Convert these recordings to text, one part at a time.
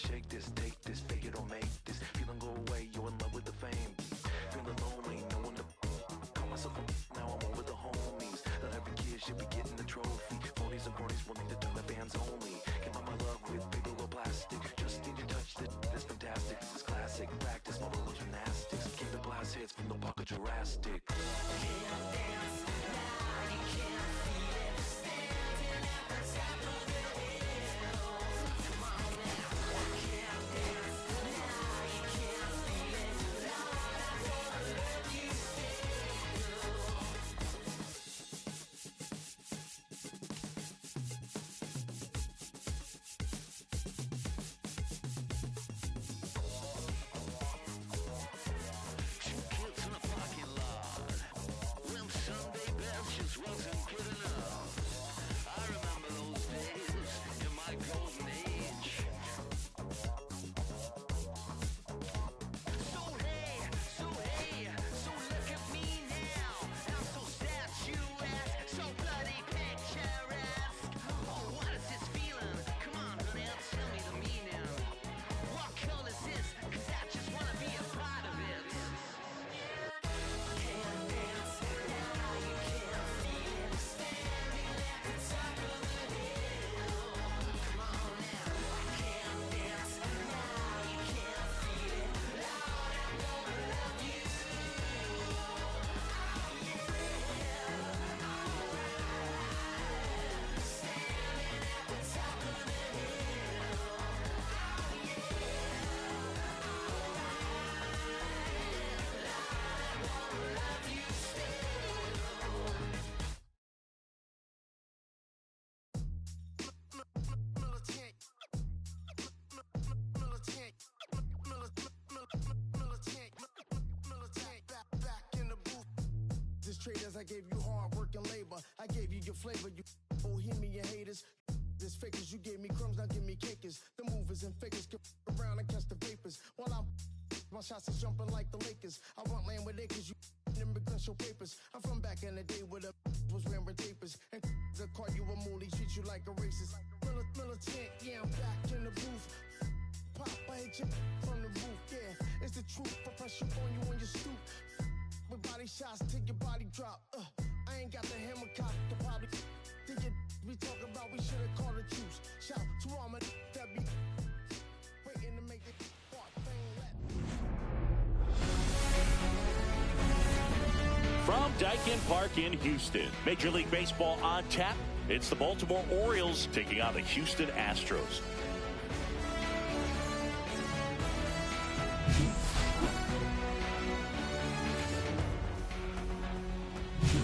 shake this, take this, fake it or make this. Feeling go away, you're in love with the fame. Feeling lonely, no one to call myself a now I'm over the homies. Not every kid should be getting a trophy. 40s and 40s will need to turn the fans only. Came out my love with paper or plastic. Just need to touch it, that's fantastic. This is classic practice, my little gymnastics. Keep the blast hits from the pocket Jurassic. Can't dance now, you can't feel it. Standing at the top of the hill. Come on now. Can't dance now, you can't feel it. Lord, I'm gonna let you traders, I gave you hard work and labor. I gave you your flavor, you bohemian haters. This fakers, you gave me crumbs, now give me cakers. The movers and fakers get around and catch the vapors. While my shots is jumping like the Lakers. I want land with acres, you immigrants show papers. I'm from back in the day where the was wearing tapers. And the call you a moolie, treat you like a racist. Militant, yeah, I'm back in the booth. Pop, I hit you from the roof, yeah. It's the truth, I press you on you on your stoop. With body shots till your body drop. I ain't got the hammer cock to probably think it we talk about we should have called the troops. Shout to all my that be waiting to make it part thing. From Daikin Park in Houston, Major League Baseball on tap. It's the Baltimore Orioles taking on the Houston Astros.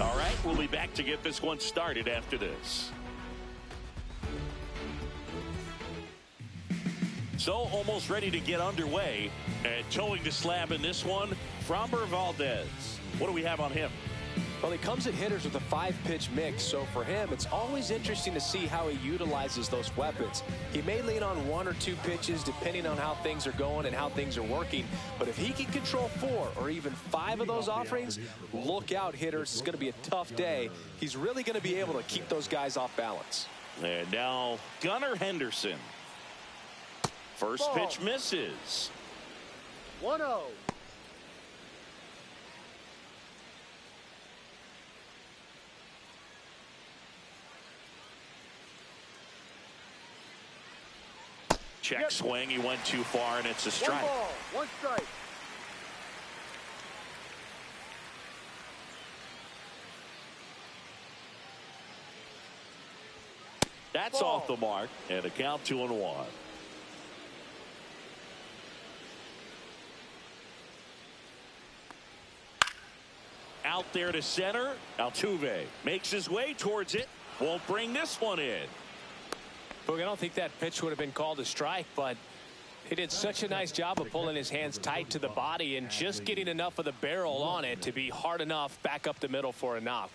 All right, we'll be back to get this one started after this. So almost ready to get underway, and towing the slab in this one, Framber Valdez. What do we have on him? Well, he comes at hitters with a 5-pitch mix, so for him, it's always interesting to see how he utilizes those weapons. He may lean on 1 or 2 pitches depending on how things are going and how things are working, but if he can control 4 or even 5 of those offerings, look out, hitters. It's going to be a tough day. He's really going to be able to keep those guys off balance. And now Gunnar Henderson. First pitch misses. 1-0. Check swing. He went too far, and it's a strike. 1 ball, 1 strike. That's off the mark, and a count 2-1. Out there to center. Altuve makes his way towards it. Won't bring this one in. Look, I don't think that pitch would have been called a strike, but he did such a nice job of pulling his hands tight to the body and just getting enough of the barrel on it to be hard enough back up the middle for a knock.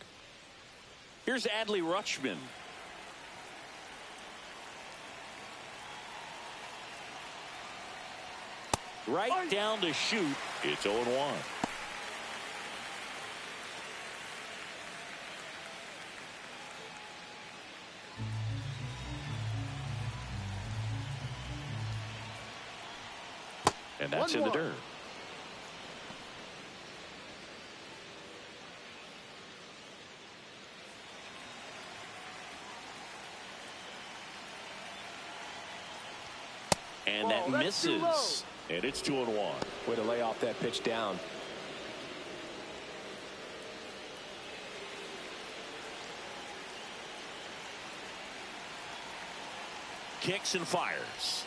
Here's Adley Rutschman. Right down to shoot. It's 0-1. And that's in the dirt. And that misses. And it's 2-1. Way to lay off that pitch down. Kicks and fires.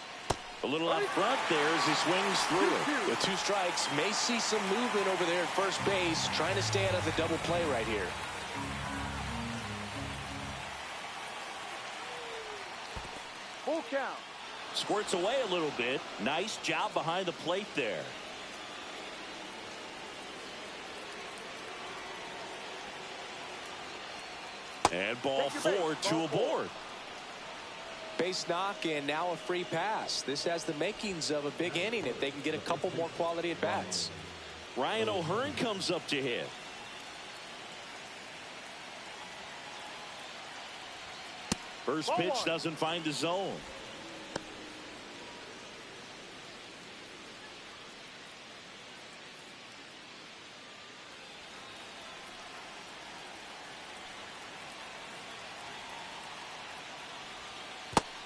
A little up front there as he swings through it. With 2 strikes, may see some movement over there at first base, trying to stay out of the double play right here. Full count. Squirts away a little bit. Nice job behind the plate there. And ball 4, 2 aboard. Base knock and now a free pass. This has the makings of a big inning if they can get a couple more quality at bats. Ryan O'Hearn comes up to hit. First pitch doesn't find the zone.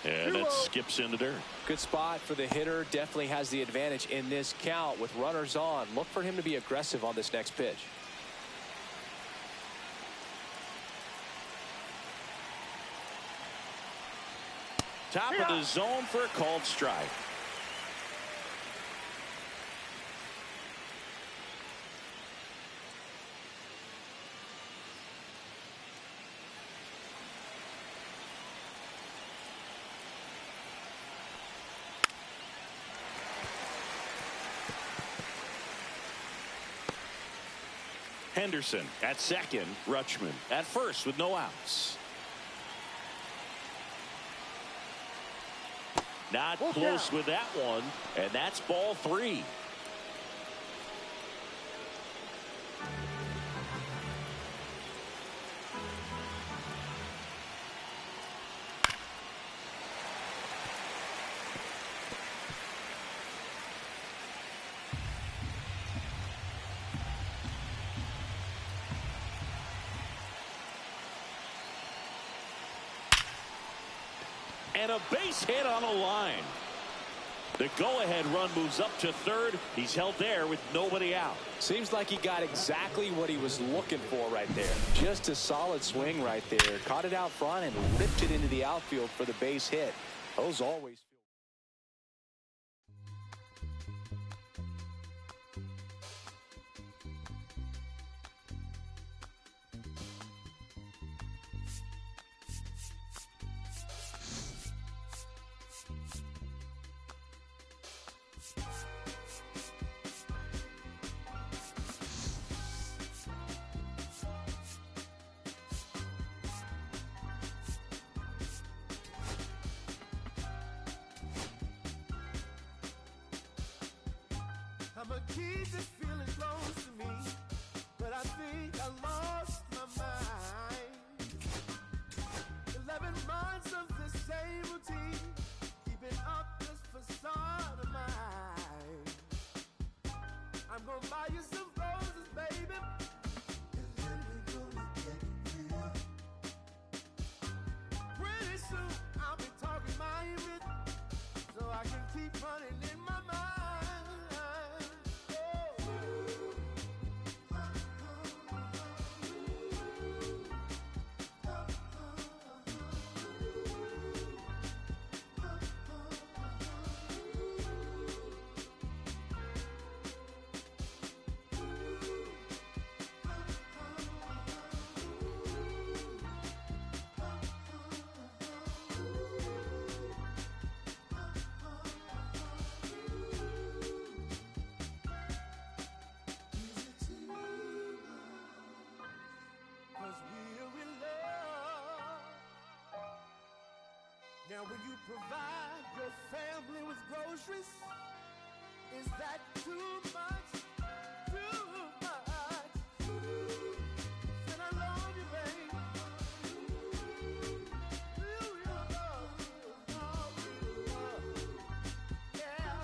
And that skips into dirt. Good spot for the hitter. Definitely has the advantage in this count with runners on. Look for him to be aggressive on this next pitch. Top of the zone for a called strike. Henderson at second. Rutschman at first with no outs. Not close with that one, and that's ball 3. And a base hit on a line. The go-ahead run moves up to third. He's held there with nobody out. Seems like he got exactly what he was looking for right there. Just a solid swing right there. Caught it out front and ripped it into the outfield for the base hit. Those always feel. I'ma keep this feeling close to me, but I think I lost my mind. 11 months of the same routine, keeping up this facade of mine. I'm gonna buy you some roses, baby, and then we're gonna get real. Pretty soon I'll be talking my rhythm, so I can keep running in my mind. Now will you provide your family with groceries? Is that too much? Too much? Said I love you, babe. Do you love? Yeah.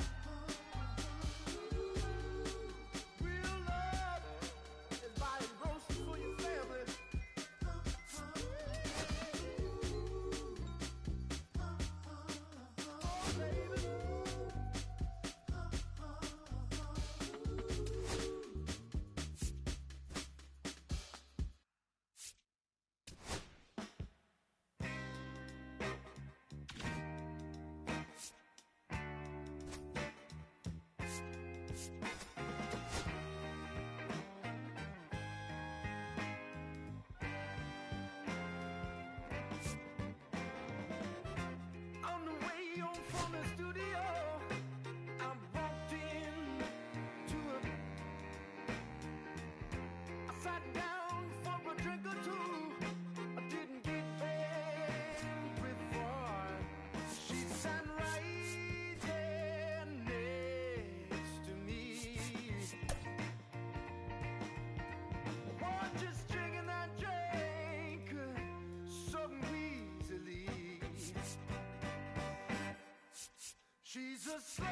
a slow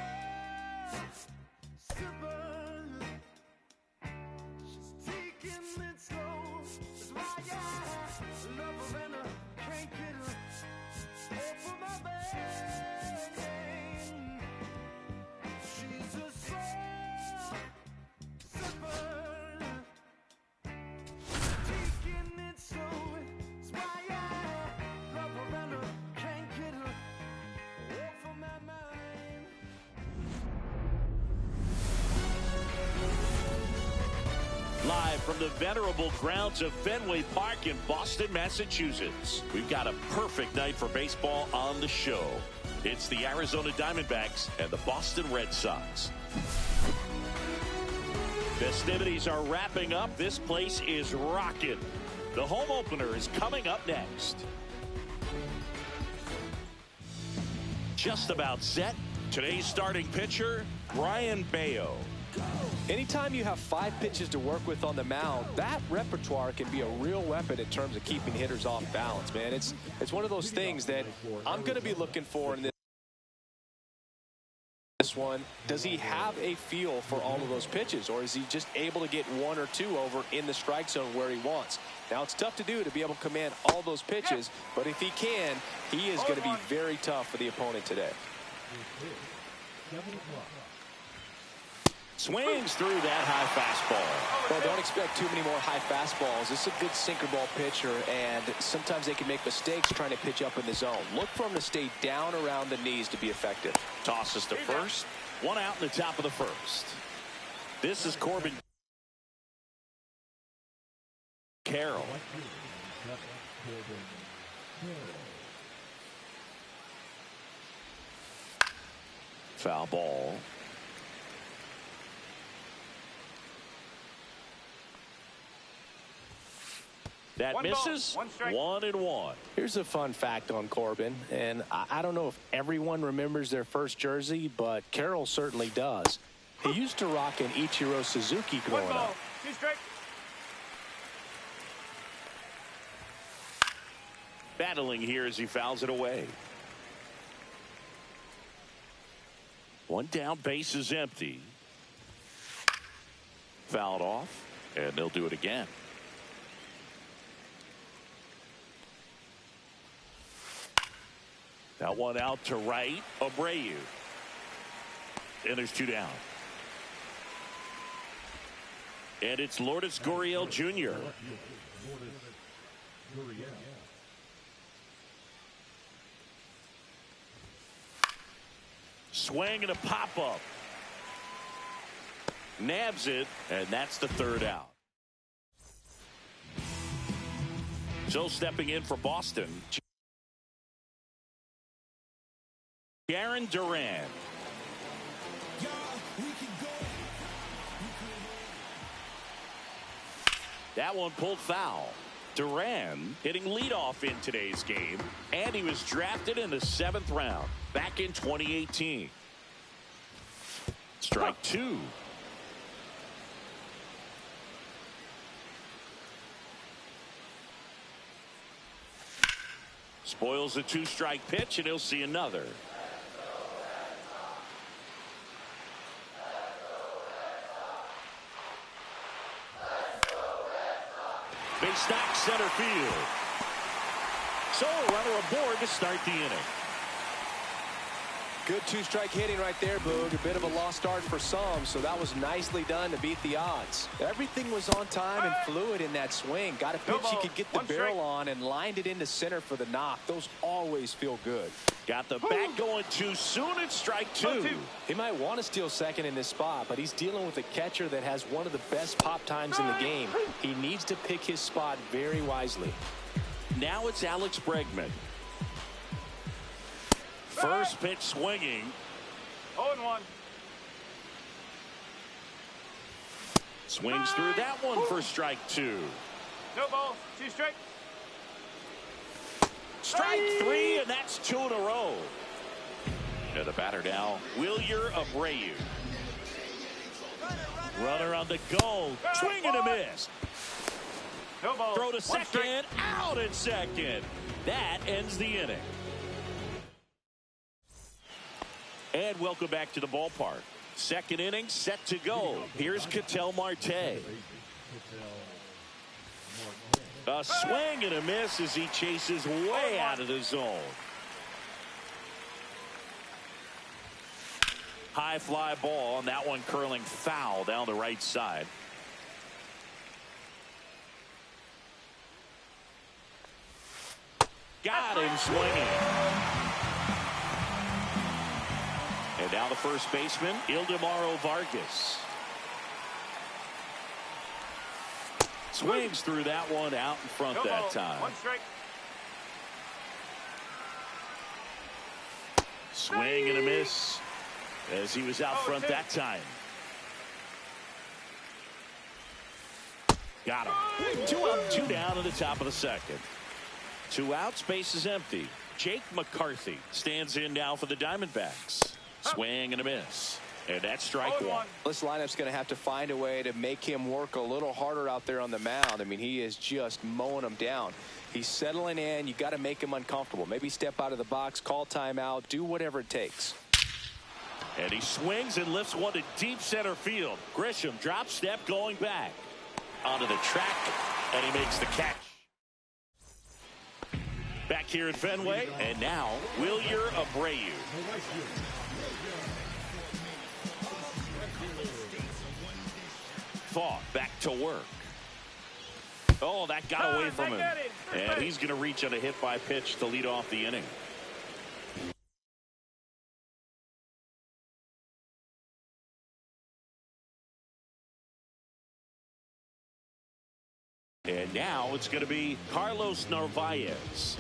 sipper. She's taking it slow. That's why I love her and I can't get her off of my brain. She's a slow sipper. Taking it slow. That's why I love her and I can't get her off of my mind. Live from the venerable grounds of Fenway Park in Boston, Massachusetts. We've got a perfect night for baseball on the show. It's the Arizona Diamondbacks and the Boston Red Sox. Festivities are wrapping up. This place is rocking. The home opener is coming up next. Just about set. Today's starting pitcher, Brian Bayo. Anytime you have 5 pitches to work with on the mound, that repertoire can be a real weapon in terms of keeping hitters off balance, man. It's one of those things that I'm going to be looking for in this one. Does he have a feel for all of those pitches, or is he just able to get 1 or 2 over in the strike zone where he wants? Now, it's tough to do to be able to command all those pitches, but if he can, he is going to be very tough for the opponent today. Swings through that high fastball. Well, don't expect too many more high fastballs. This is a good sinker ball pitcher, and sometimes they can make mistakes trying to pitch up in the zone. Look for him to stay down around the knees to be effective. Tosses to first. 1 out in the top of the first. This is Corbin Carroll. Foul ball. That misses. 1-1. Here's a fun fact on Corbin, and I don't know if everyone remembers their first jersey, but Carroll certainly does. He used to rock an Ichiro Suzuki growing up. 2 strike. Battling here as he fouls it away. 1 down, base is empty. Fouled off, and they'll do it again. That one out to right, Abreu. And there's 2 down. And it's Lourdes Gurriel Jr. Swing and a pop-up. Nabs it, and that's the 3rd out. So stepping in for Boston, Aaron Duran. That one pulled foul. Duran hitting leadoff in today's game, and he was drafted in the 7th round back in 2018. Strike 2. Spoils a 2-strike pitch, and he'll see another. They stack center field. So a runner aboard to start the inning. Good 2-strike hitting right there, Boog. A bit of a lost start for some, so that was nicely done to beat the odds. Everything was on time and fluid in that swing. Got a pitch he could get the barrel on and lined it into center for the knock. Those always feel good. Got the bat going too soon. It's strike 2. He might want to steal second in this spot, but he's dealing with a catcher that has one of the best pop times in the game. He needs to pick his spot very wisely. Now it's Alex Bregman. First pitch swinging. 0-1. Swings through that one for strike 2. No balls. 2 strike. Strike 3, and that's 2 in a row. And the batter now, Wilyer Abreu. Runner on the go. Swing and a miss. No balls. Throw to second. Out at second. That ends the inning. And welcome back to the ballpark. Second inning set to go. Here's Ketel Marte. A swing and a miss as he chases way out of the zone. High fly ball, and that one curling foul down the right side. Got him swinging. And now the first baseman, Ildemaro Vargas. Swings through that one out in front that time. One strike. Swing and a miss as he was out front that time. Got him. 2 up, 2 down in the top of the second. 2 outs, base is empty. Jake McCarthy stands in now for the Diamondbacks. Swing and a miss. And that's strike one. This lineup's going to have to find a way to make him work a little harder out there on the mound. I mean, he is just mowing them down. He's settling in. You got to make him uncomfortable. Maybe step out of the box, call timeout, do whatever it takes. And he swings and lifts one to deep center field. Grisham drop step going back onto the track, and he makes the catch. Back here at Fenway, and now Wilyer Abreu. Thaw back to work. Oh, that got away from him. And he's going to reach on a hit by pitch to lead off the inning. And now it's going to be Carlos Narvaez.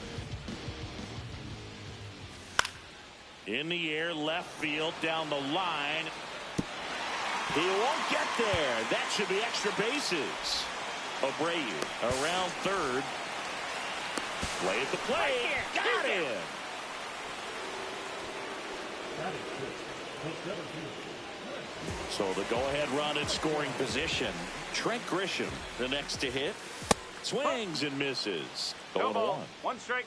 In the air, left field, down the line. He won't get there. That should be extra bases. Abreu around third. Play at the plate. Got him. So the go-ahead run in scoring position. Trent Grisham, the next to hit. Swings and misses. 0-1. One strike.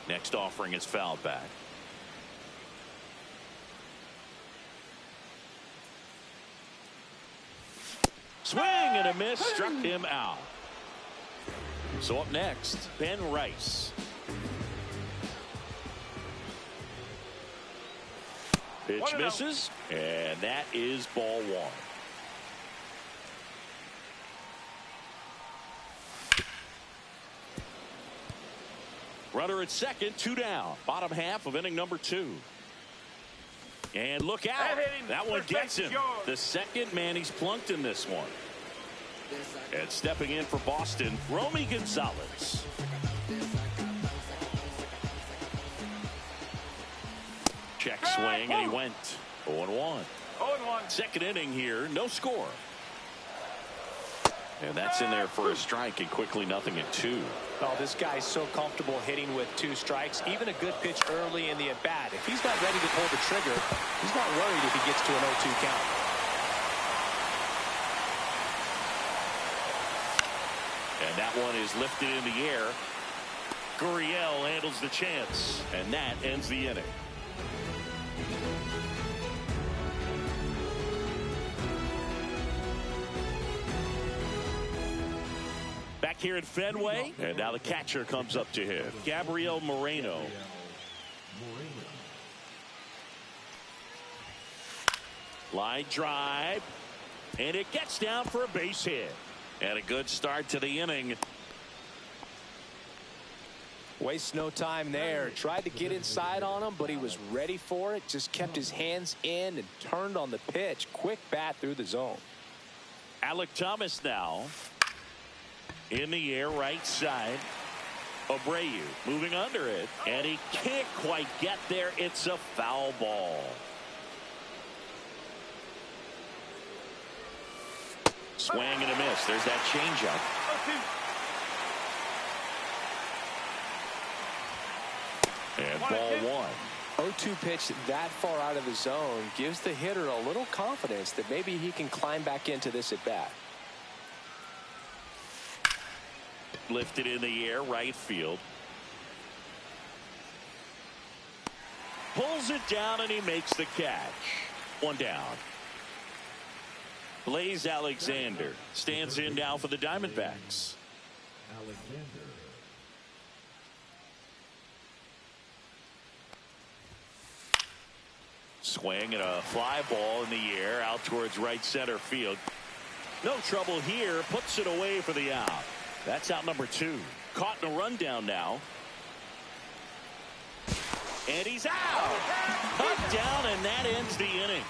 Next offering is fouled back. Swing and a miss, struck him out. So up next, Ben Rice. Pitch misses, and that is ball one. Runner at second, 2 down. Bottom half of inning number 2. And look out. That one gets him. The second man he's plunked in this one. And stepping in for Boston, Romy Gonzalez. Check swing, and he went 0-1. 0-1. Second inning here, no score. And that's in there for a strike, and quickly 0-2. Oh, this guy's so comfortable hitting with 2 strikes. Even a good pitch early in the at-bat. If he's not ready to pull the trigger, he's not worried if he gets to an 0-2 count. And that one is lifted in the air. Gurriel handles the chance, and that ends the inning. Back here at Fenway, and now the catcher comes up to hit. Gabriel Moreno. Line drive, and it gets down for a base hit. And a good start to the inning. Wastes no time there. Tried to get inside on him, but he was ready for it. Just kept his hands in and turned on the pitch. Quick bat through the zone. Alec Thomas now. In the air, right side. Abreu moving under it, and he can't quite get there. It's a foul ball. Swing and a miss. There's that changeup. And ball one. 0-2 pitch that far out of the zone gives the hitter a little confidence that maybe he can climb back into this at bat. Lifted in the air, right field. Pulls it down, and he makes the catch. One down. Blaze Alexander stands in now for the Diamondbacks. Alexander. Swing and a fly ball in the air out towards right center field. No trouble here. Puts it away for the out. That's out number 2. Caught in a rundown now. And he's out. Cut down, and that ends the inning.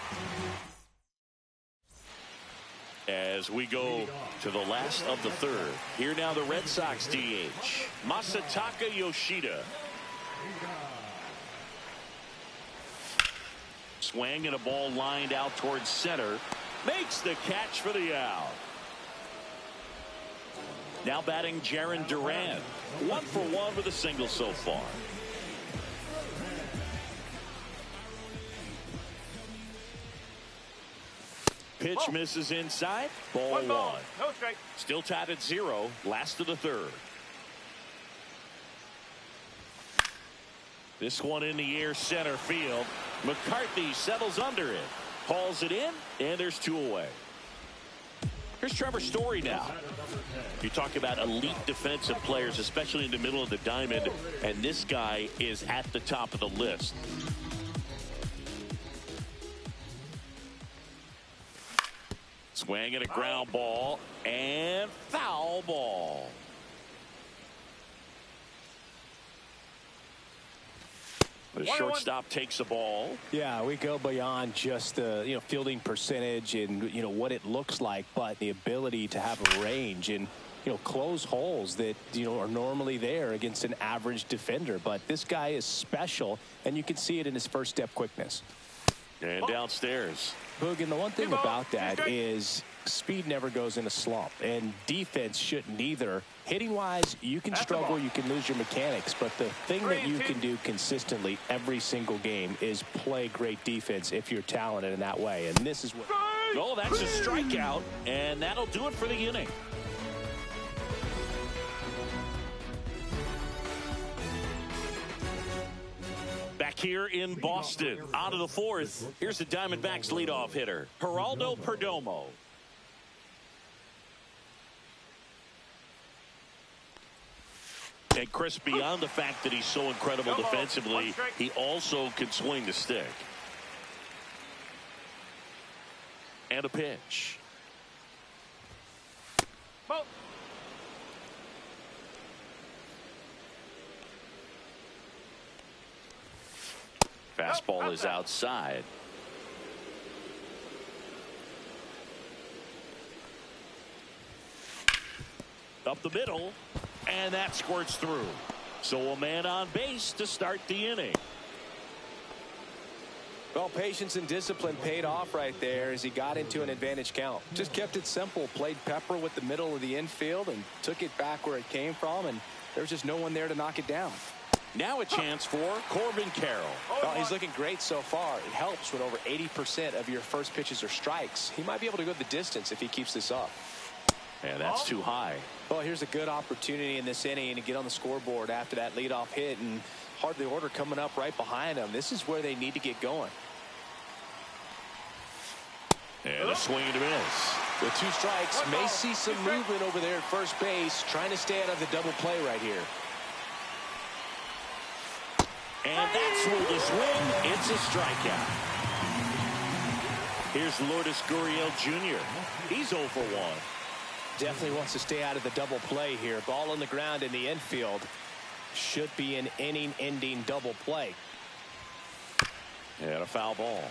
As we go to the last of the third. Here now the Red Sox DH, Masataka Yoshida. Swing and a ball lined out towards center. Makes the catch for the out. Now batting Jarren Duran. 1 for 1 with a single so far. Pitch misses inside. Ball 1. No strike. Still tied at 0. Last of the third. This one in the air center field. McCarthy settles under it. Hauls it in, and there's 2 away. Here's Trevor Story now. You talk about elite defensive players, especially in the middle of the diamond, and this guy is at the top of the list. Swing and a ground ball, and foul ball. The shortstop takes the ball. Yeah, we go beyond just the fielding percentage and what it looks like, but the ability to have a range and close holes that are normally there against an average defender. But this guy is special, and you can see it in his first step quickness. And downstairs. Boog, and the one thing about that is speed never goes in a slump, and defense shouldn't either. Hitting-wise, you can struggle, you can lose your mechanics, but the thing that you can do consistently every single game is play great defense if you're talented in that way, and this is what... Oh, that's a strikeout, and that'll do it for the inning. Back here in Boston, out of the 4th, here's the Diamondbacks leadoff hitter, Geraldo Perdomo. And Chris, beyond the fact that he's so incredible defensively, he also can swing the stick. And a pitch. Fastball is outside. Up the middle, and that squirts through. So a man on base to start the inning. Well, patience and discipline paid off right there as he got into an advantage count. Just kept it simple, played pepper with the middle of the infield and took it back where it came from, and there's just no one there to knock it down. Now a chance for Corbin Carroll. Well, he's looking great so far. It helps when over 80% of your first pitches are strikes. He might be able to go the distance if he keeps this up. And that's too high. Well, here's a good opportunity in this inning to get on the scoreboard after that leadoff hit, and hardly order coming up right behind them. This is where they need to get going. And a swing and a miss. With 2 strikes, may see some movement over there at first base, trying to stay out of the double play right here. And that's where the swing. It's a strikeout. Here's Lourdes Gurriel Jr. He's 0 for 1. Definitely wants to stay out of the double play here. Ball on the ground in the infield. Should be an inning-ending double play. And a foul ball.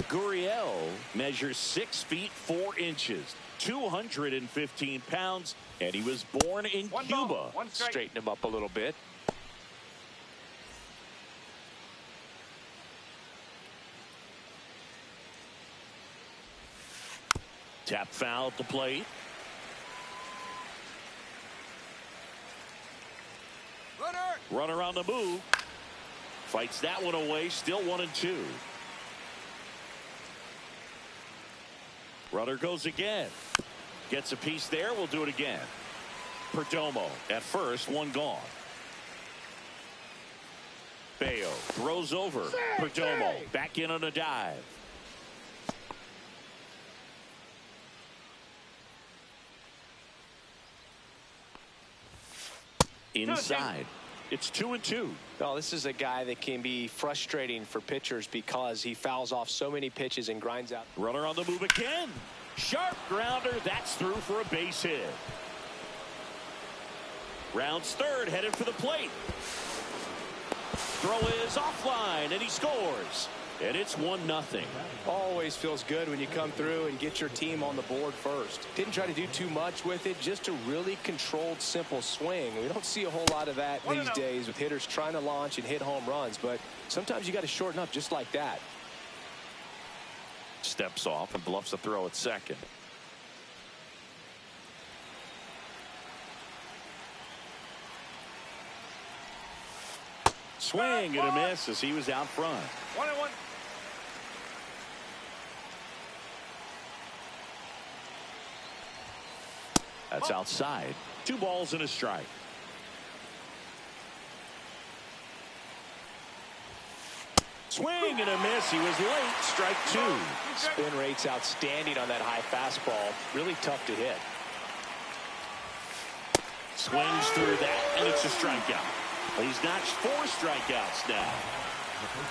Gurriel measures 6 feet 4 inches, 215 pounds, and he was born in Cuba. Straighten him up a little bit. Tap foul at the plate. Runner on the move. Fights that one away. Still 1-2. Runner goes again. Gets a piece there. We'll do it again. Perdomo at first. 1 gone. Bayo throws over. Perdomo back in on a dive. Inside. It's 2-2. Well, this is a guy that can be frustrating for pitchers because he fouls off so many pitches and grinds out. Runner on the move again. Sharp grounder. That's through for a base hit. Rounds third, headed for the plate. Throw is offline, and he scores. And it's 1-0. Always feels good when you come through and get your team on the board first. Didn't try to do too much with it, just a really controlled, simple swing. We don't see a whole lot of that these days with hitters trying to launch and hit home runs, but sometimes you got to shorten up just like that. Steps off and bluffs a throw at second. Swing and a miss as he was out front. 1-1. That's outside. 2 balls and a strike. Swing and a miss. He was late. Strike 2. Spin rate's outstanding on that high fastball. Really tough to hit. Swings through that, and it's a strikeout. He's notched 4 strikeouts now.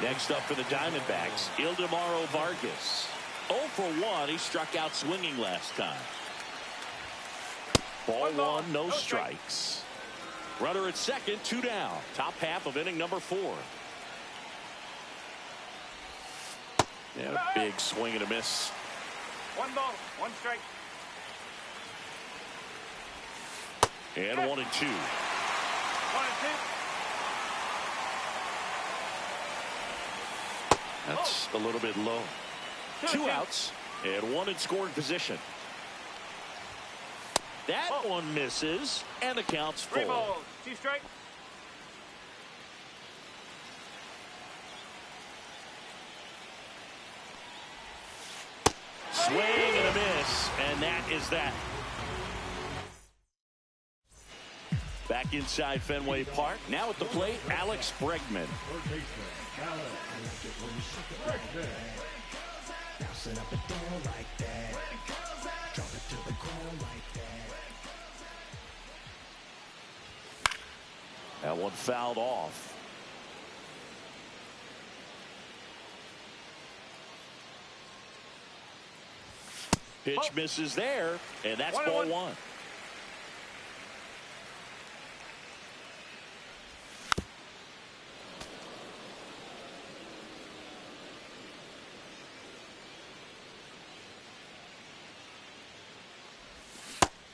Next up for the Diamondbacks, Ildemaro Vargas. 0 for 1. He struck out swinging last time. Ball 1, no strikes. Runner at second, 2 down. Top half of inning number 4. And a big swing and a miss. 1 ball, 1 strike. And 1-2. 1-2. That's a little bit low. 2 outs and 1 in scoring position. That one misses, and the count's 3 full. balls, 2 strikes. Swing and a miss, and that is that. Back inside Fenway Park. Now at the plate, Alex Bregman. That one fouled off. Pitch misses there, and that's ball 1.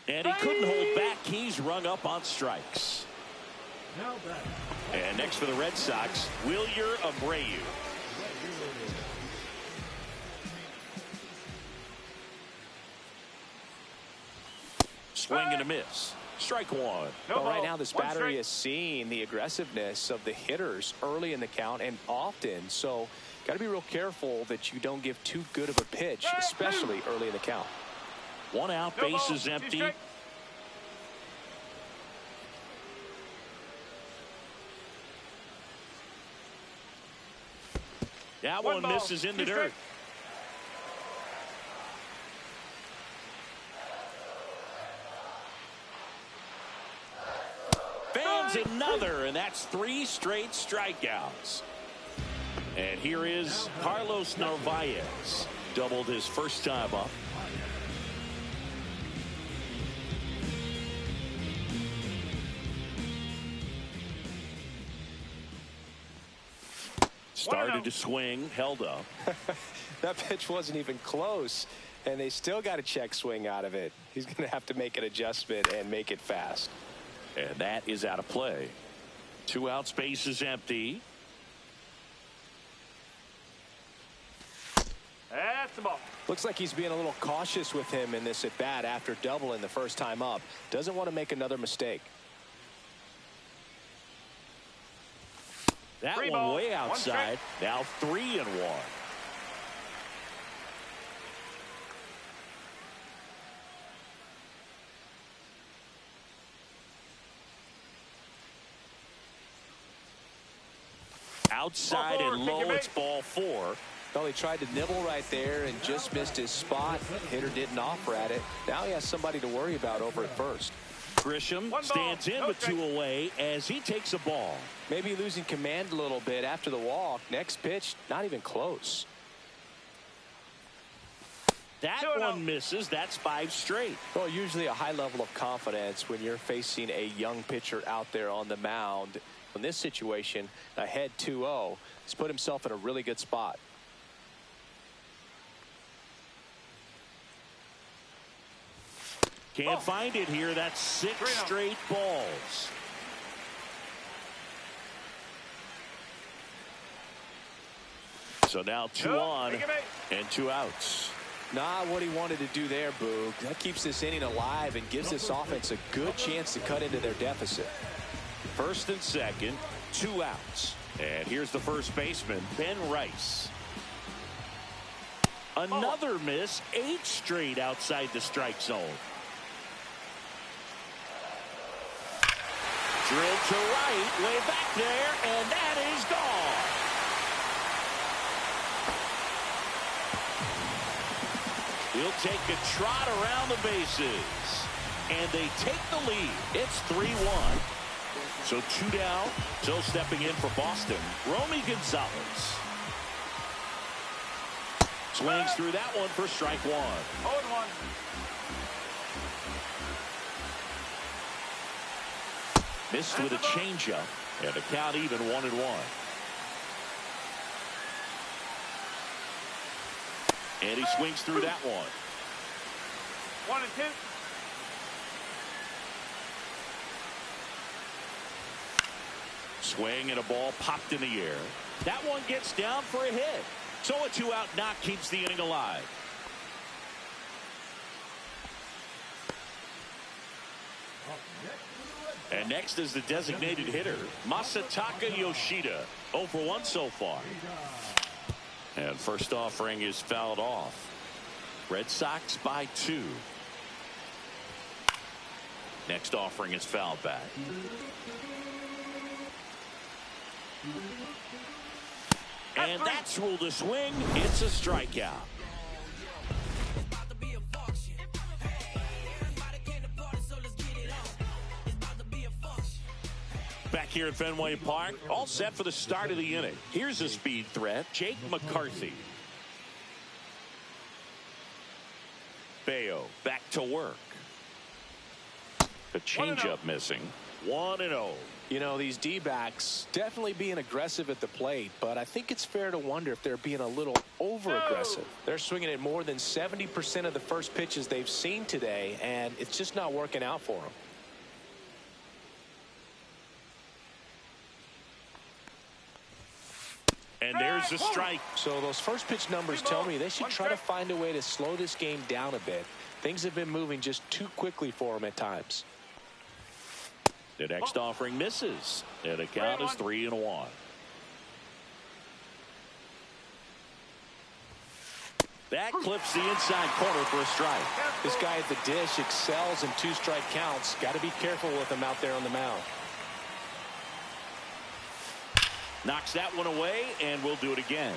And he couldn't hold back. He's rung up on strikes. And next for the Red Sox, Wilyer Abreu. Swing and a miss. Strike 1. Well, right now this battery is seeing the aggressiveness of the hitters early in the count and often. So got to be real careful that you don't give too good of a pitch, especially early in the count. 1 out, bases empty. That one misses in the dirt. Fans another, and that's 3 straight strikeouts. And here is Carlos Narvaez. Doubled his first time up. Started to swing, held up. That pitch wasn't even close, and they still got a check swing out of it. He's going to have to make an adjustment and make it fast. And that is out of play. 2 outs, base is empty. That's the ball. Looks like he's being a little cautious with him in this at bat after doubling the first time up. Doesn't want to make another mistake. That 3 one balls, way 1 outside. strike. Now 3-1. Outside and low, it's ball 4. Well, he tried to nibble right there and just missed his spot. Hitter didn't offer at it. Now he has somebody to worry about over at first. Grisham stands in with 2 away as he takes a ball. Maybe losing command a little bit after the walk. Next pitch, not even close. That one misses. That's 5 straight. Well, usually a high level of confidence when you're facing a young pitcher out there on the mound. In this situation, ahead 2-0, he's put himself in a really good spot. Can't find it here. That's 6 straight balls. So now 2 on and 2 outs. Not what he wanted to do there, Boog. That keeps this inning alive and gives this offense a good chance to cut into their deficit. First and second, 2 outs. And here's the first baseman, Ben Rice. Another miss, 8 straight outside the strike zone. Drilled to right, way back there, and that is gone. He'll take a trot around the bases. And they take the lead. It's 3-1. So 2 down. Still stepping in for Boston, Romy Gonzalez. Swings through that one for strike 1. 0-1. Missed with a changeup, and the count even 1-1. And he swings through that one. 1-2. Swing and a ball popped in the air. That one gets down for a hit. So a 2-out knock keeps the inning alive. And next is the designated hitter, Masataka Yoshida. 0 for 1 so far. And first offering is fouled off. Red Sox by 2. Next offering is fouled back. And that's ruled a swing. It's a strikeout. Back here at Fenway Park, all set for the start of the inning. Here's a speed threat, Jake McCarthy. Bayo back to work. The changeup missing. 1-0. You know, these D-backs definitely being aggressive at the plate, but I think it's fair to wonder if they're being a little over-aggressive. They're swinging at more than 70% of the first pitches they've seen today, and it's just not working out for them. And there's a strike. So those first pitch numbers tell me they should try to find a way to slow this game down a bit. Things have been moving just too quickly for them at times. The next offering misses. And the count is 3-1. That clips the inside corner for a strike. This guy at the dish excels in 2-strike counts. Got to be careful with him out there on the mound. Knocks that one away, and we'll do it again.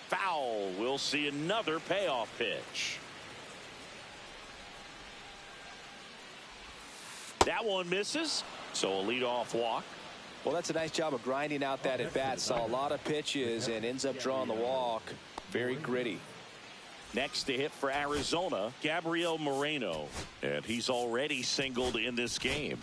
Foul. We'll see another payoff pitch. That one misses, so a leadoff walk. Well, that's a nice job of grinding out that at bat. Saw a lot of pitches and ends up drawing the walk. Very gritty. Next to hit for Arizona, Gabriel Moreno, and he's already singled in this game.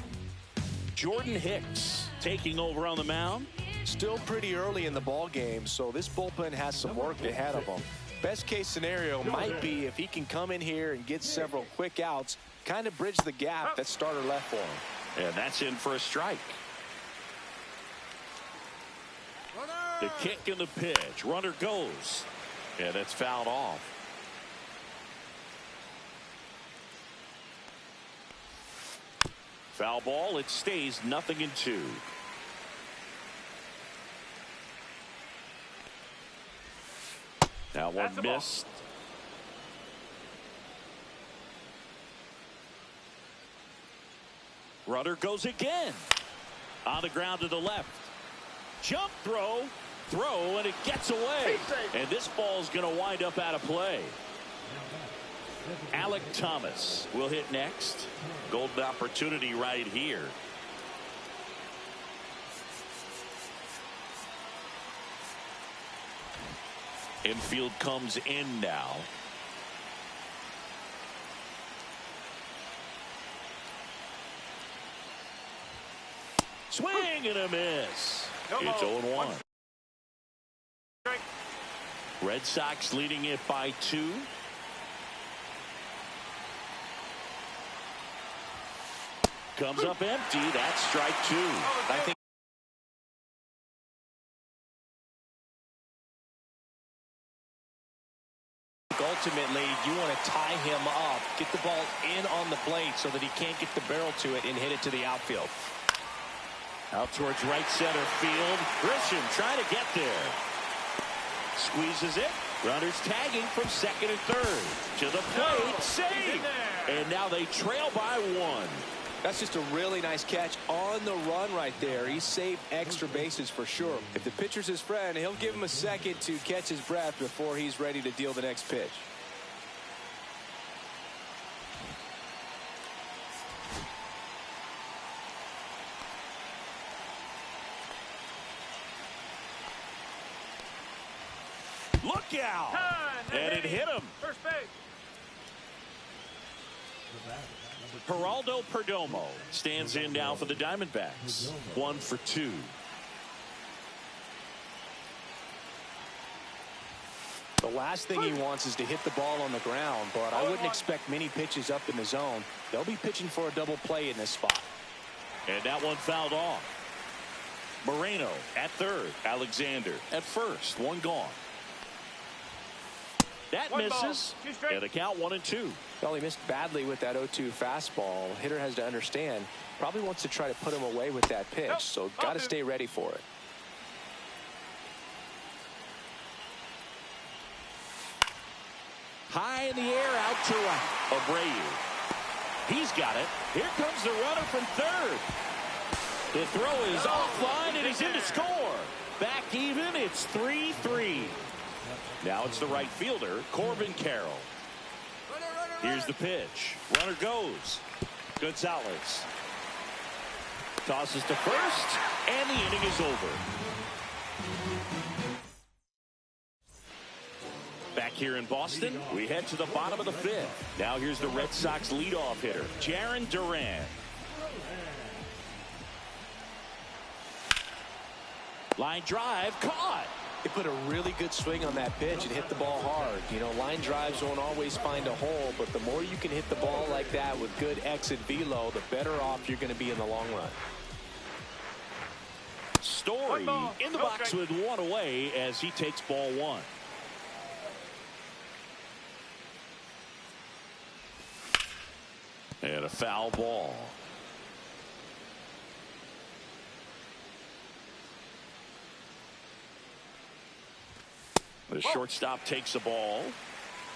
Jordan Hicks taking over on the mound. Still pretty early in the ball game, so this bullpen has some work ahead of him. Best case scenario might be if he can come in here and get several quick outs, kind of bridge the gap that starter left for him. And that's in for a strike. The kick and the pitch. Runner goes. And it's fouled off. Foul ball. It stays 0-2. That one missed. Runner goes again. On the ground to the left. Jump throw, and it gets away. And this ball's going to wind up out of play. Alec Thomas will hit next. Golden opportunity right here. Infield comes in now. Swing and a miss. It's 0-1. Red Sox leading it by 2. Comes up empty. That's strike 2. I think ultimately you want to tie him up, get the ball in on the plate so that he can't get the barrel to it and hit it to the outfield. Out towards right center field. Grisham trying to get there. Squeezes it. Runners tagging from second and third. To the plate. Save. And now they trail by 1. That's just a really nice catch on the run right there. He saved extra bases for sure. If the pitcher's his friend, he'll give him a second to catch his breath before he's ready to deal the next pitch. Look out! And it hit him. First base. Geraldo Perdomo stands in now for the Diamondbacks. 1 for 2. The last thing he wants is to hit the ball on the ground, but I wouldn't expect many pitches up in the zone. They'll be pitching for a double play in this spot. And that one fouled off. Moreno at third. Alexander at first. 1 gone. That misses. And a count 1-2. Well, he missed badly with that 0-2 fastball. Hitter has to understand, probably wants to try to put him away with that pitch, so got to stay ready for it. High in the air, out to right. Abreu. He's got it. Here comes the runner from third. The throw is offline, and he's in to score. Back even. It's 3-3. Now it's the right fielder, Corbin Carroll. Here's the pitch. Runner goes. Gonzalez tosses to first, and the inning is over. Back here in Boston, we head to the bottom of the 5th. Now here's the Red Sox leadoff hitter, Jarren Duran. Line drive, caught. He put a really good swing on that pitch and hit the ball hard. You know, line drives won't always find a hole, but the more you can hit the ball like that with good exit velo, the better off you're going to be in the long run. Story in the box with 1 away as he takes ball 1. And a foul ball. The shortstop takes the ball.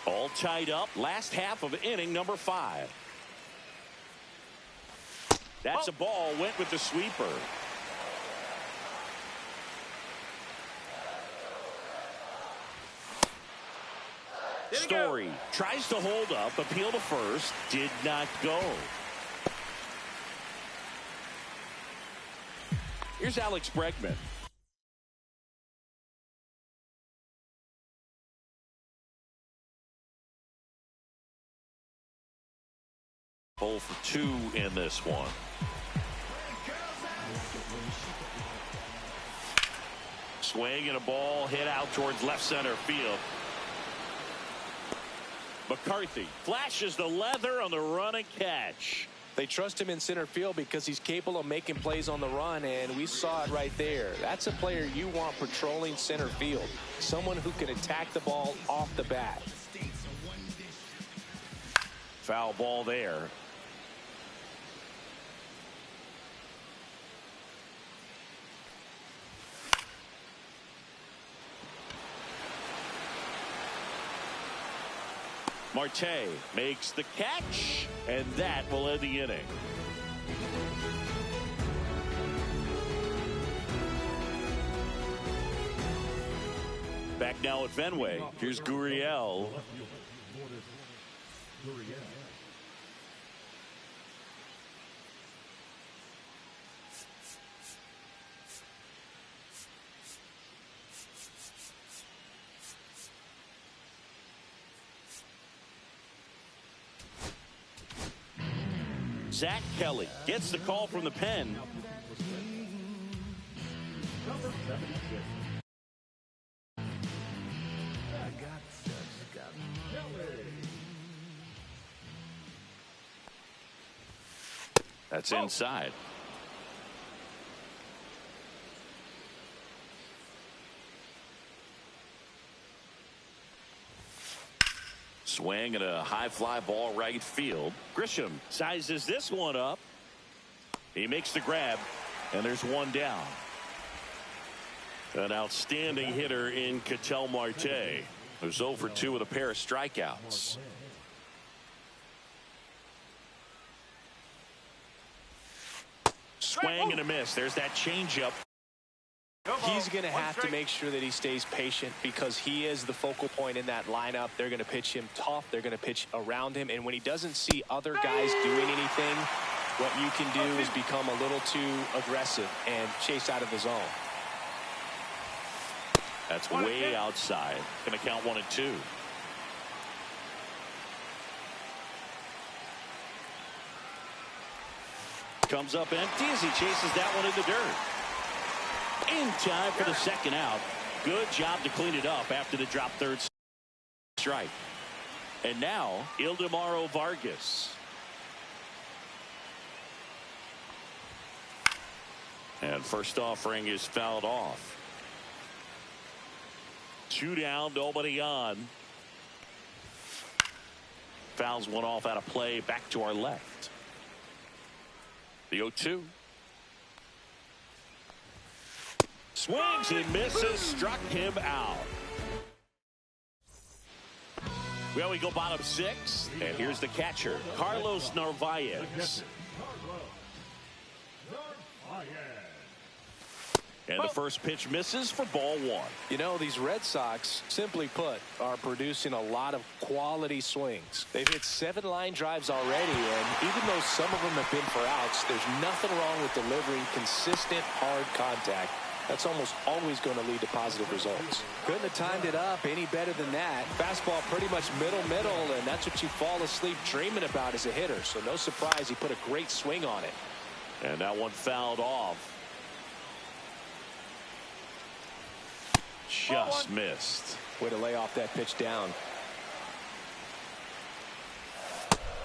All tied up. Last half of inning number 5. That's a ball. Went with the sweeper. Story tries to hold up. Appeal to first. Did not go. Here's Alex Bregman. 0 for 2 in this one. Swing and a ball hit out towards left center field. McCarthy flashes the leather on the run and catch. They trust him in center field because he's capable of making plays on the run, and we saw it right there. That's a player you want patrolling center field. Someone who can attack the ball off the bat. Foul ball there. Marte makes the catch, and that will end the inning. Back now at Fenway. Here's Gurriel. Zach Kelly gets the call from the pen. That's inside. Swing and a high fly ball right field. Grisham sizes this one up. He makes the grab, and there's one down. An outstanding hitter in Ketel Marte, who's 0 for 2 with a pair of strikeouts. Swing and a miss. There's that changeup. He's going to have to make sure that he stays patient because he is the focal point in that lineup. They're going to pitch him tough. They're going to pitch around him. And when he doesn't see other guys doing anything, what you can do is become a little too aggressive and chase out of the zone. That's way outside. Going to count 1 and 2. Comes up empty as he chases that one in the dirt. In time for the second out. Good job to clean it up after the drop third strike. And now Ildemaro Vargas. And first offering is fouled off. 2 down, nobody on. Fouls one off out of play. Back to our left. The 0-2. Swings and misses. Struck him out. Well, we go bottom 6. And here's the catcher, Carlos Narvaez. And the first pitch misses for ball 1. You know, these Red Sox, simply put, are producing a lot of quality swings. They've hit 7 line drives already, and even though some of them have been for outs, there's nothing wrong with delivering consistent, hard contact. That's almost always going to lead to positive results. Couldn't have timed it up any better than that. Fastball pretty much middle, and that's what you fall asleep dreaming about as a hitter. So no surprise he put a great swing on it. And that one fouled off. Just missed. Way to lay off that pitch down.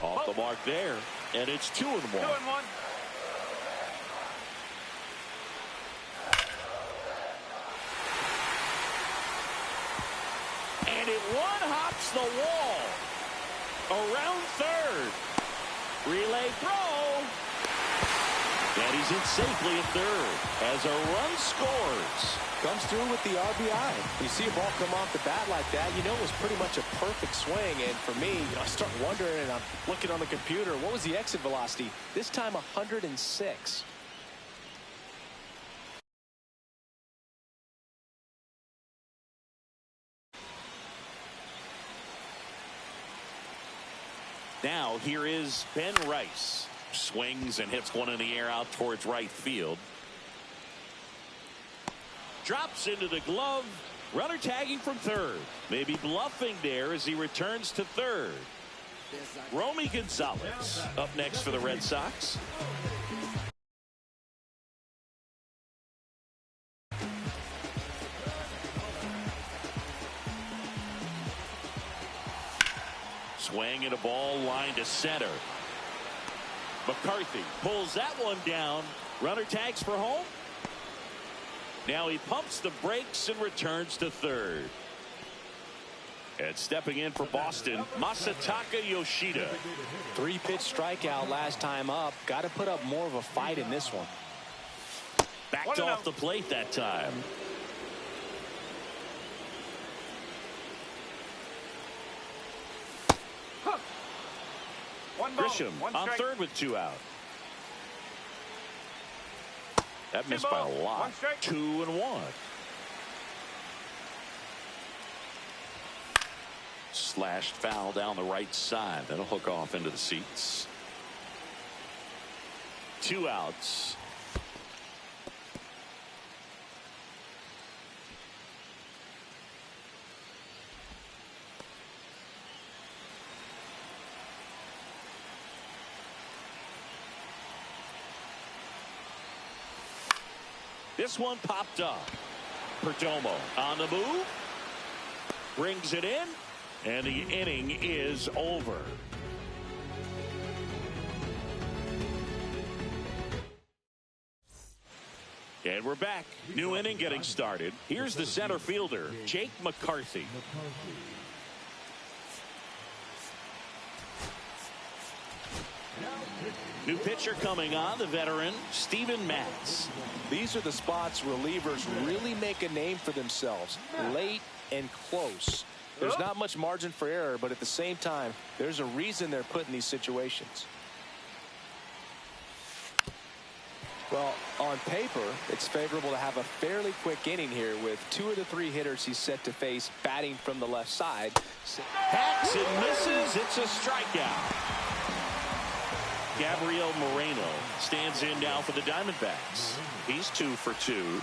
Off the mark there. And it's 2 and 1. 2 and 1. And it one-hops the wall. Around third. Relay throw. And he's in safely at third as a run scores. Comes through with the RBI. You see a ball come off the bat like that, you know it was pretty much a perfect swing. And for me, I start wondering, and I'm looking on the computer, what was the exit velocity? This time 106. Now here is Ben Rice. Swings and hits one in the air out towards right field. Drops into the glove. Runner tagging from third. Maybe bluffing there as he returns to third. Romy Gonzalez up next for the Red Sox. Swing and a ball line to center. McCarthy pulls that one down. Runner tags for home. Now he pumps the brakes and returns to third. And stepping in for Boston, Masataka Yoshida. 3-pitch strikeout last time up. Got to put up more of a fight in this one. Backed off the plate that time. Grisham on third with 2 out. That missed by a lot. 2-1. Slashed foul down the right side. That'll hook off into the seats. 2 outs. This one popped up. Perdomo on the move. Brings it in. And the inning is over. And we're back. New inning getting started. Here's the center fielder, Jake McCarthy. New pitcher coming on, the veteran, Steven Matz. These are the spots relievers really make a name for themselves. Late and close. There's not much margin for error, but at the same time, there's a reason they're put in these situations. Well, on paper, it's favorable to have a fairly quick inning here with 2 of the 3 hitters he's set to face batting from the left side. Hacks and misses. It's a strikeout. Gabriel Moreno stands in now for the Diamondbacks. He's 2 for 2.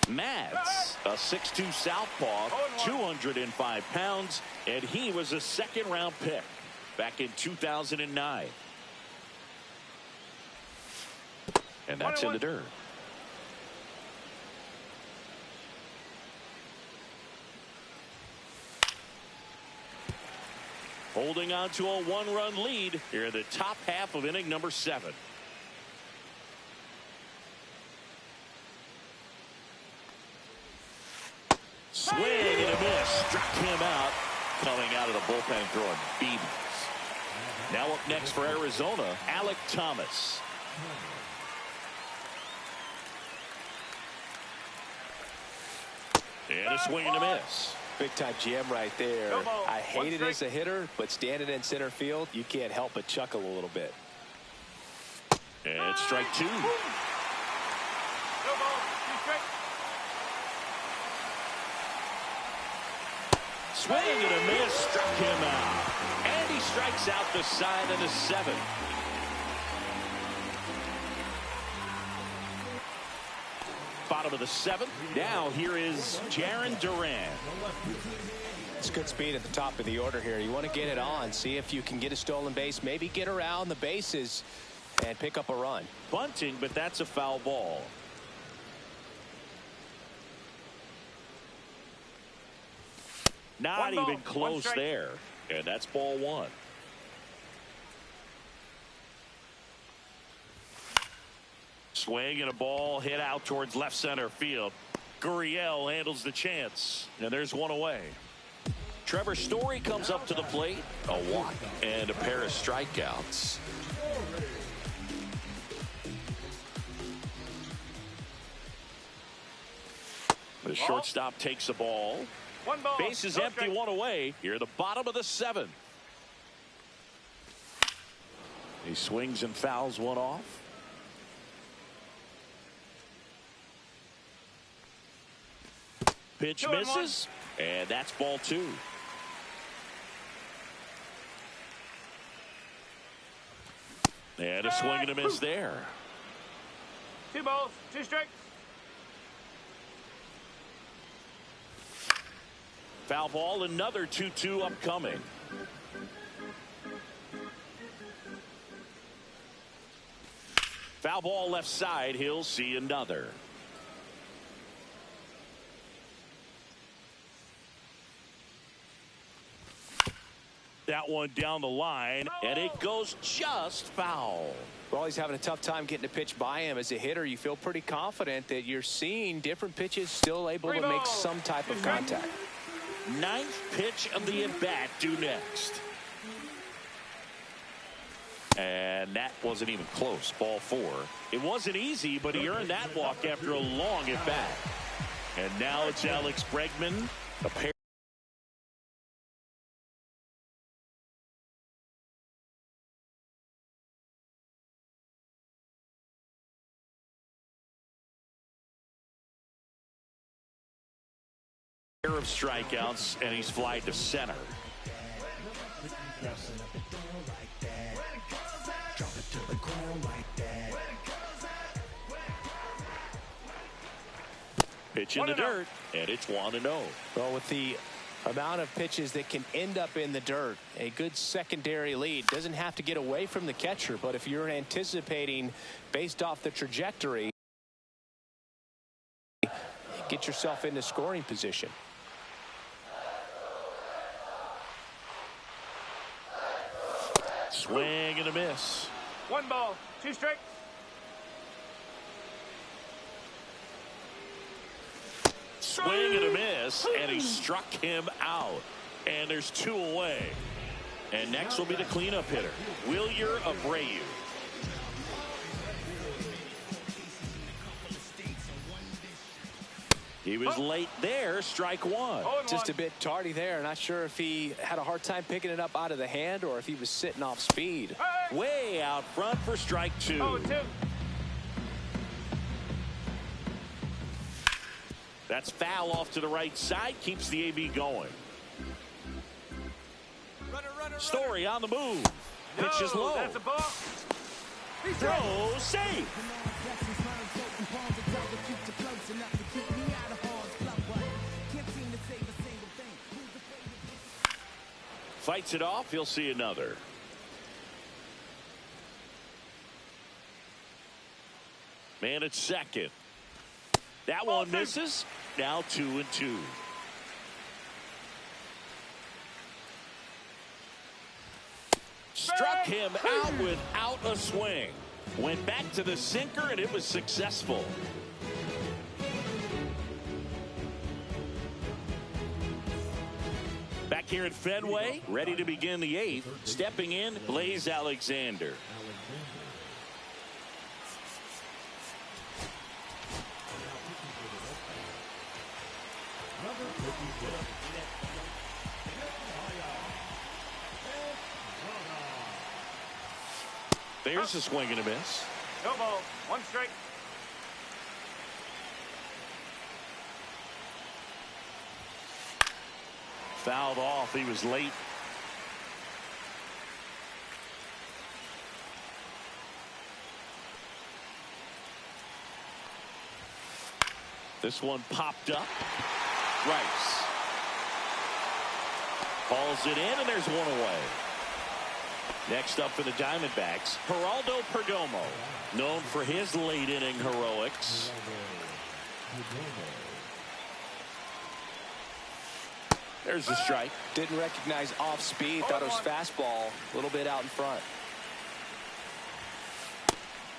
Matz, a 6'2 southpaw, 205 pounds, and he was a second-round pick back in 2009. And that's in the dirt. Holding on to a 1-run lead here in the top half of inning number 7. Swing and a miss. Struck him out. Coming out of the bullpen throwing BBs. Now up next for Arizona, Alek Thomas. And a swing and a miss. Big time GM right there. I hate it as a hitter, but standing in center field, you can't help but chuckle a little bit. And strike 2. Swing and a miss, struck him out. And he strikes out the side of the 7th. Bottom of the 7th. Now here is Jarren Duran. It's good speed at the top of the order here. You want to get it on, see if you can get a stolen base, maybe get around the bases and pick up a run. Bunting, but that's a foul ball. Not even close there. And that's ball 1. Swing and a ball hit out towards left center field. Gurriel handles the chance. And there's one away. Trevor Story comes up to the plate. A walk and a pair of strikeouts. The shortstop takes the ball. Base is empty, one away. Here, the bottom of the 7th. He swings and fouls one off. Pitch misses, and that's ball 2. And a swing and a miss there. 2 balls, 2 strikes. Foul ball, another 2-2 upcoming. Foul ball left side, he'll see another. That one down the line, and it goes just foul. Well, he's having a tough time getting a pitch by him. As a hitter, you feel pretty confident that you're seeing different pitches still able to make some type of contact. 9th pitch of the at-bat due next. And that wasn't even close. Ball 4. It wasn't easy, but he earned that walk after a long at-bat. And now it's Alex Bregman. A pair Of strikeouts, and he's flied to center. Pitch in the dirt, and it's 1-0. Well, with the amount of pitches that can end up in the dirt, a good secondary lead doesn't have to get away from the catcher, but if you're anticipating based off the trajectory, get yourself into scoring position. Swing and a miss. 1 ball, 2 strikes. Swing and a miss, and he struck him out. And there's 2 away. And next will be the cleanup hitter, Wilyer Abreu. He was late there, strike 1. Just a bit tardy there. Not sure if he had a hard time picking it up out of the hand or if he was sitting off speed. Way out front for strike 2. 0-2. That's foul off to the right side, keeps the AB going. Story on the move. Pitch is low. That's a ball. Throw, safe. Fights it off. He'll see another. Man at second. That one misses. Now 2-2. Struck him out without a swing. Went back to the sinker, and it was successful. Back here at Fenway, ready to begin the 8th. Stepping in, Blaze Alexander. There's a swing and a miss. No ball, 1 strike. Fouled off. He was late. This one popped up. Rice hauls it in, and there's 1 away. Next up for the Diamondbacks, Geraldo Perdomo, known for his late inning heroics. There's the strike. Didn't recognize off speed. Thought it was fastball. A little bit out in front.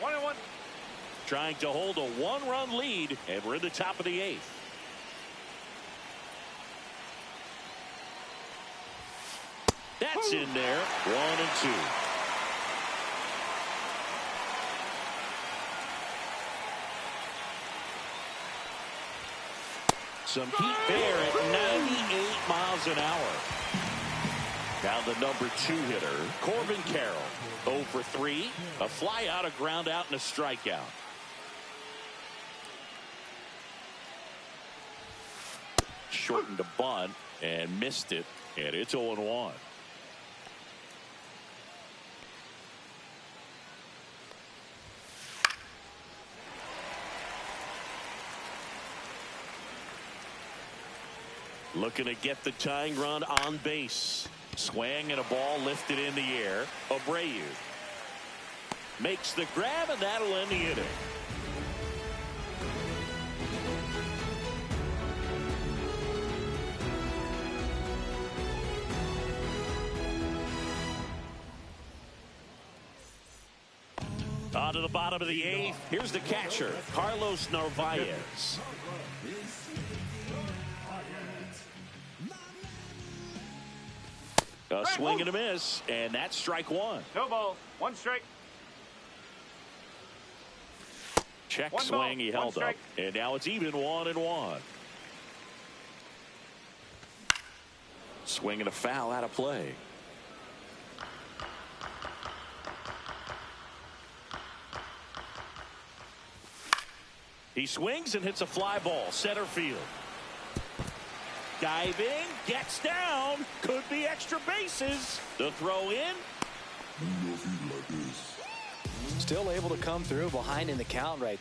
1-1. Trying to hold a 1-run lead, and we're in the top of the 8th. That's in there. 1-2. Some heat there at 98 miles an hour. Now the number 2 hitter, Corbin Carroll. 0 for 3. A fly out, a ground out, and a strikeout. Shortened a bunt and missed it, and it's 0-1. Looking to get the tying run on base. Swing and a ball lifted in the air. Abreu makes the grab, and that'll end the inning. On to the bottom of the 8th. Here's the catcher, Carlos Narvaez. A swing and a miss, and that's strike 1. No ball, 1 strike. Check One swing, ball, he one held up, strike. and now it's even 1-1. Swing and a foul out of play. He swings and hits a fly ball, center field. Diving, gets down, could be extra bases. The throw in. Still able to come through behind in the count right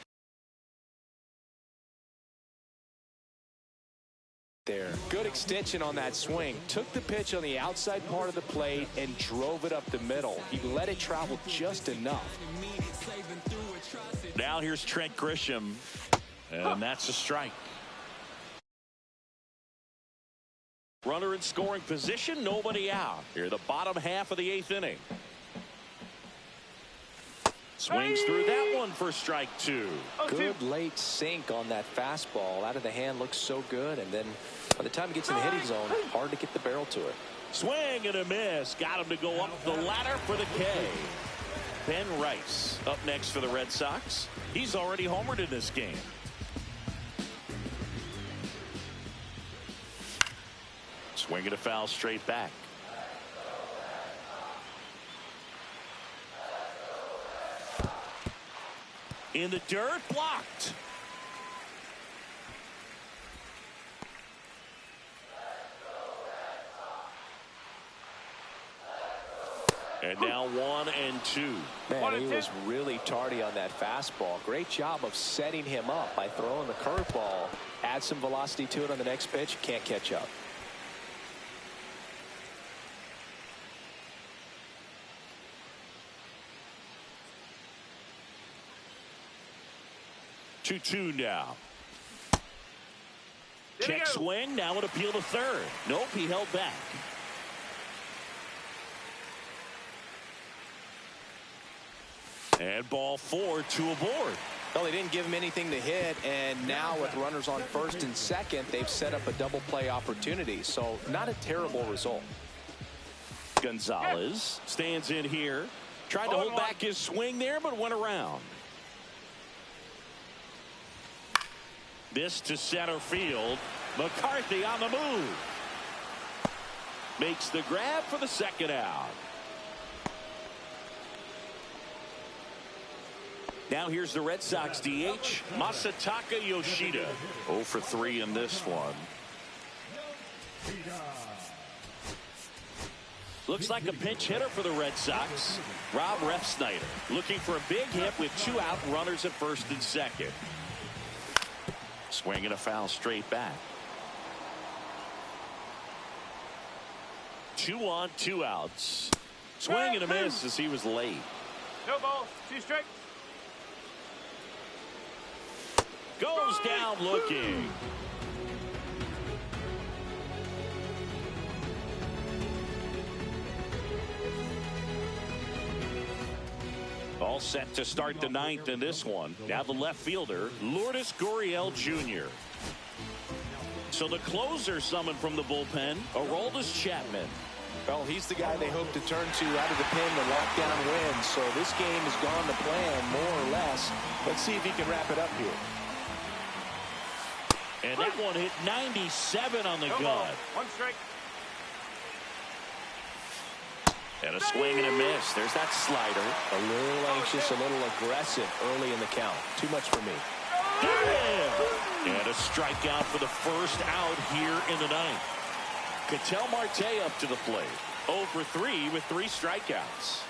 there. Good extension on that swing. Took the pitch on the outside part of the plate and drove it up the middle. He let it travel just enough. Now here's Trent Grisham, and that's a strike. Runner in scoring position, nobody out. Here, the bottom half of the 8th inning. Swings through that one for strike 2. Good late sink on that fastball. Out of the hand looks so good, and then by the time it gets in the hitting zone, hard to get the barrel to it. Swing and a miss. Got him to go up the ladder for the K. Ben Rice up next for the Red Sox. He's already homered in this game. Swing and a foul straight back. In the dirt, blocked. And now 1-2. Man, he was really tardy on that fastball. Great job of setting him up by throwing the curveball. Add some velocity to it on the next pitch. Can't catch up. Two now. Check swing. Now an appeal to third. Nope, he held back. And ball 4, 2 aboard. Well, they didn't give him anything to hit, and now with runners on first and second, they've set up a double play opportunity. So not a terrible result. Gonzalez stands in here. Tried to hold back his swing there, but went around. This to center field. McCarthy on the move. Makes the grab for the second out. Now here's the Red Sox DH, Masataka Yoshida. 0 for 3 in this one. Looks like a pinch hitter for the Red Sox. Rob Refsnyder looking for a big hit with 2 out, runners at first and second. Swing and a foul straight back. 2 on, 2 outs. Swing and a miss as he was late. No balls, 2 strikes. Goes down looking. All set to start the 9th in this one. Now the left fielder, Lourdes Gurriel Jr. So the closer summoned from the bullpen, Aroldis Chapman. Well, he's the guy they hope to turn to out of the pen to lock down wins. So this game has gone to plan, more or less. Let's see if he can wrap it up here. And that one hit 97 on the gun. 1 strike. And a swing and a miss. There's that slider. A little anxious, a little aggressive early in the count. Too much for me. And a strikeout for the first out here in the 9th. Ketel Marte up to the plate. 0 for 3 with 3 strikeouts.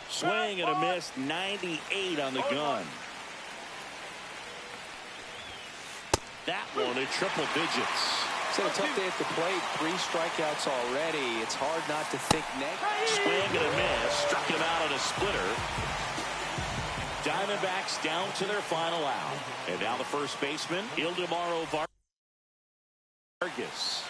Swing and a miss. 98 on the gun. That one at triple digits. It's a tough day at the plate. 3 strikeouts already. It's hard not to think next. Swing and a miss. Struck him out on a splitter. Diamondbacks down to their final out. And now the first baseman, Ildemaro Vargas.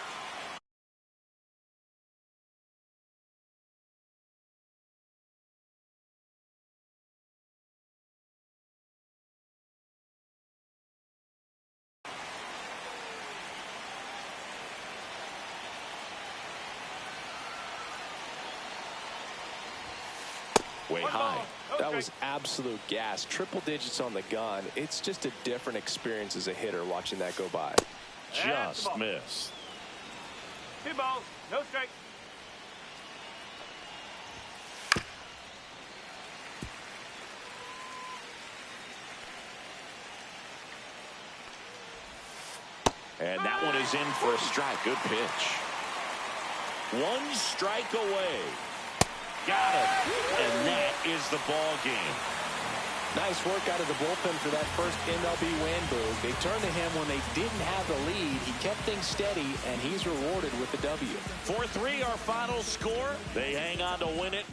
Way high. That was absolute gas. Triple digits on the gun. It's just a different experience as a hitter watching that go by. Just missed. 2 balls, no strike. And that one is in for a strike. Good pitch. One strike away. Got him. And that is the ball game. Nice work out of the bullpen for that first MLB win, Boog. They turned to him when they didn't have the lead. He kept things steady, and he's rewarded with the W. 4-3 our final score. They hang on to win it.